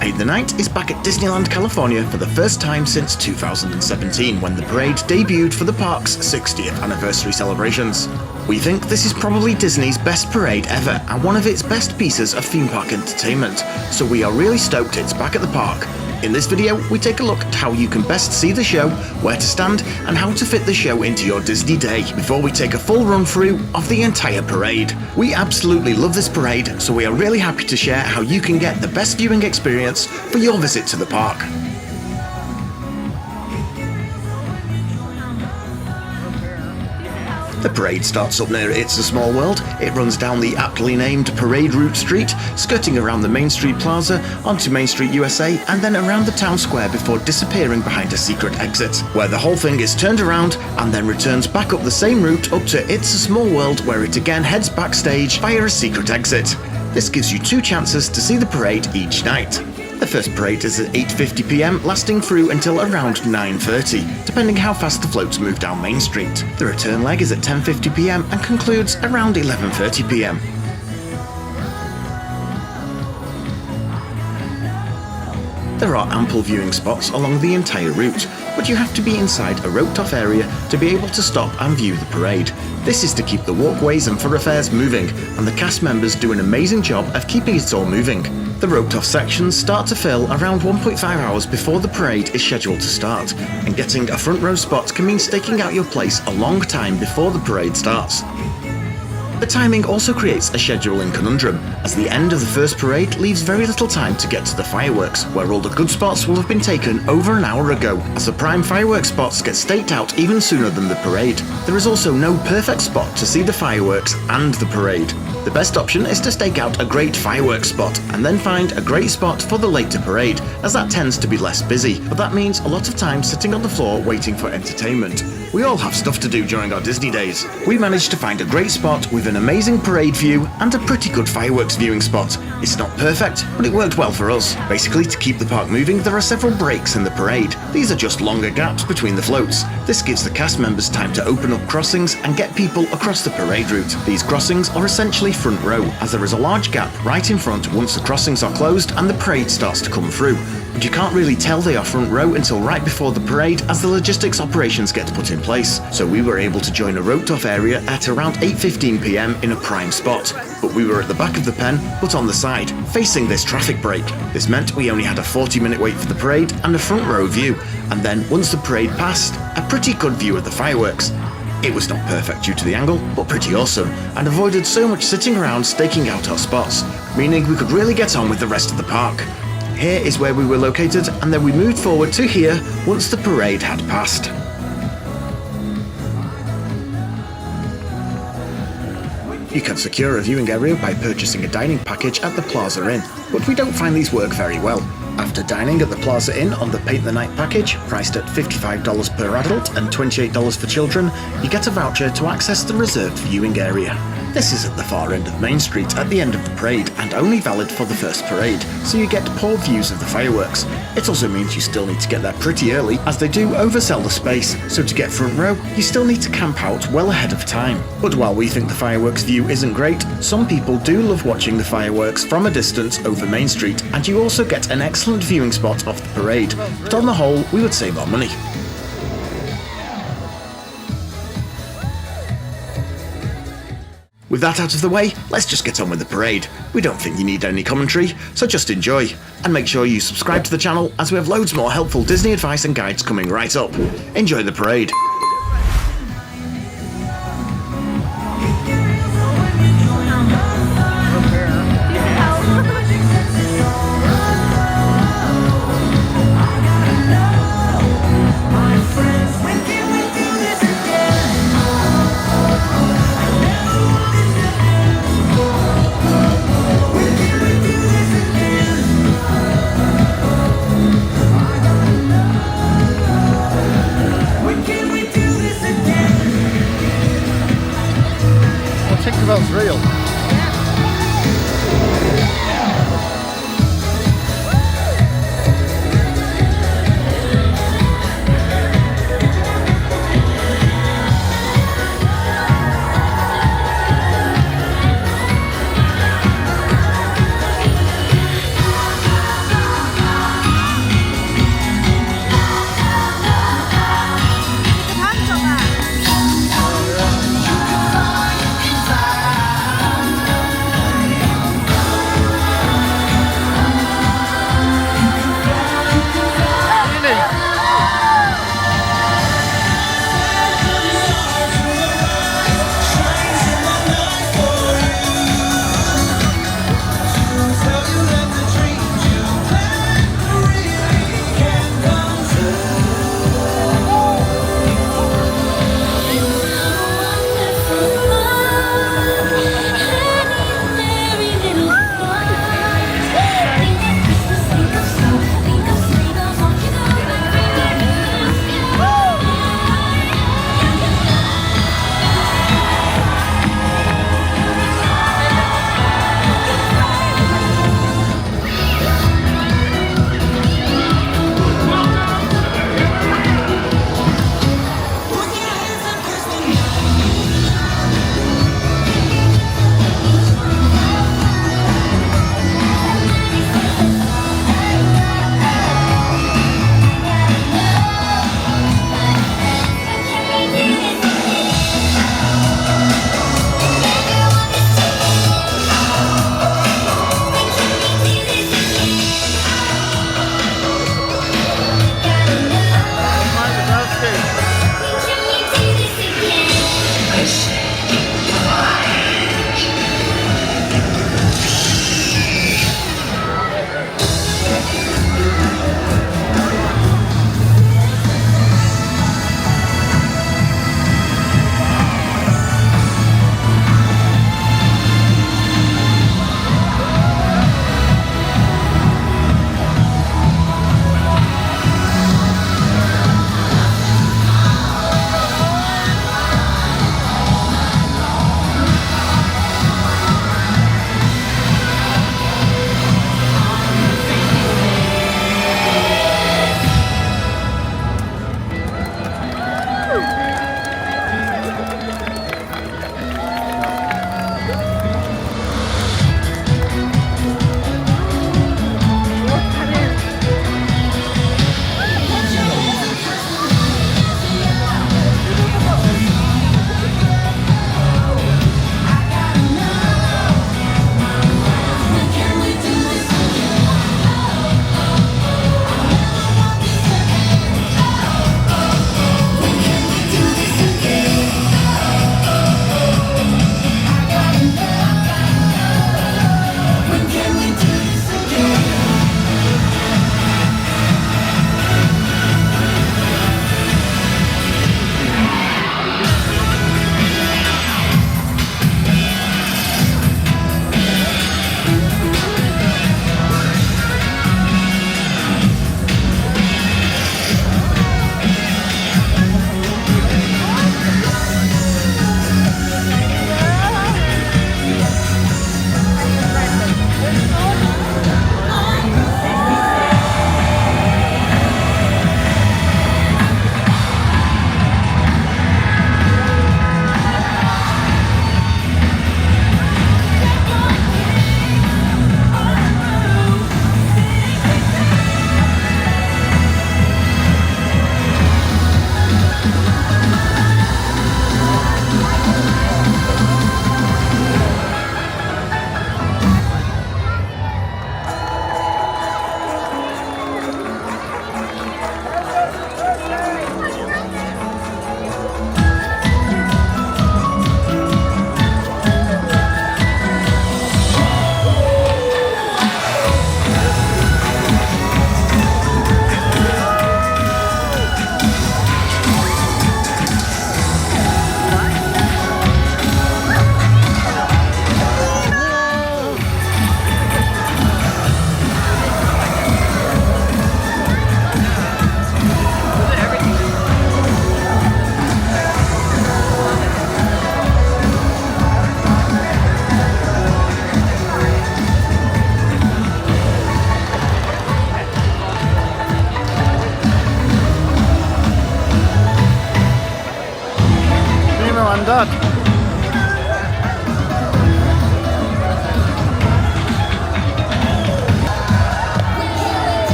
Paint the Night is back at Disneyland California for the first time since 2017, when the parade debuted for the park's 60th anniversary celebrations. We think this is probably Disney's best parade ever and one of its best pieces of theme park entertainment, so we are really stoked it's back at the park. In this video, we take a look at how you can best see the show, where to stand, and how to fit the show into your Disney day, before we take a full run through of the entire parade. We absolutely love this parade, so we are really happy to share how you can get the best viewing experience for your visit to the park. The parade starts up near It's a Small World. It runs down the aptly named Parade Route Street, skirting around the Main Street Plaza, onto Main Street USA, and then around the town square before disappearing behind a secret exit, where the whole thing is turned around and then returns back up the same route up to It's a Small World, where it again heads backstage via a secret exit. This gives you 2 chances to see the parade each night. The first parade is at 8:50 PM, lasting through until around 9:30, depending how fast the floats move down Main Street. The return leg is at 10:50 PM and concludes around 11:30 PM. There are ample viewing spots along the entire route, but you have to be inside a roped-off area to be able to stop and view the parade. This is to keep the walkways and thoroughfares moving, and the cast members do an amazing job of keeping it all moving. The roped-off sections start to fill around 1.5 hours before the parade is scheduled to start, and getting a front row spot can mean staking out your place a long time before the parade starts. The timing also creates a scheduling conundrum, as the end of the first parade leaves very little time to get to the fireworks, where all the good spots will have been taken over an hour ago, as the prime fireworks spots get staked out even sooner than the parade. There is also no perfect spot to see the fireworks and the parade. The best option is to stake out a great fireworks spot, and then find a great spot for the later parade, as that tends to be less busy, but that means a lot of time sitting on the floor waiting for entertainment. We all have stuff to do during our Disney days. We managed to find a great spot with an amazing parade view and a pretty good fireworks viewing spot. It's not perfect, but it worked well for us. Basically, to keep the park moving, there are several breaks in the parade. These are just longer gaps between the floats. This gives the cast members time to open up crossings and get people across the parade route. These crossings are essentially front row, as there is a large gap right in front once the crossings are closed and the parade starts to come through. But you can't really tell they are front row until right before the parade, as the logistics operations get put in place. So we were able to join a roped off area at around 8:15 PM in a prime spot, but we were at the back of the pen, but on the side, facing this traffic break. This meant we only had a 40-minute wait for the parade and a front row view, and then once the parade passed, a pretty good view of the fireworks. It was not perfect due to the angle, but pretty awesome, and avoided so much sitting around staking out our spots, meaning we could really get on with the rest of the park. Here is where we were located, and then we moved forward to here once the parade had passed. You can secure a viewing area by purchasing a dining package at the Plaza Inn, but we don't find these work very well. After dining at the Plaza Inn on the Paint the Night package, priced at $55 per adult and $28 for children, you get a voucher to access the reserved viewing area. This is at the far end of Main Street at the end of the parade, and only valid for the first parade, so you get poor views of the fireworks. It also means you still need to get there pretty early, as they do oversell the space, so to get front row, you still need to camp out well ahead of time. But while we think the fireworks view isn't great, some people do love watching the fireworks from a distance over Main Street, and you also get an excellent viewing spot of the parade. But on the whole, we would save our money. With that out of the way, let's just get on with the parade. We don't think you need any commentary, so just enjoy. And make sure you subscribe to the channel, as we have loads more helpful Disney advice and guides coming right up. Enjoy the parade. Tinkerbell's real.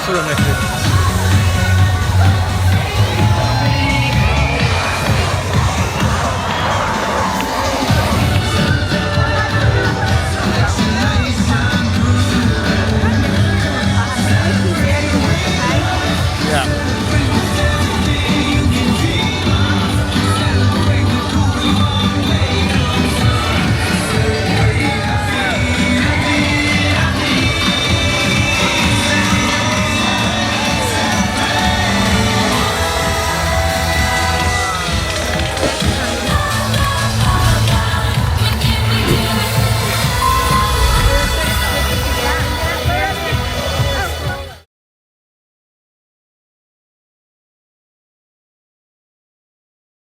Sırada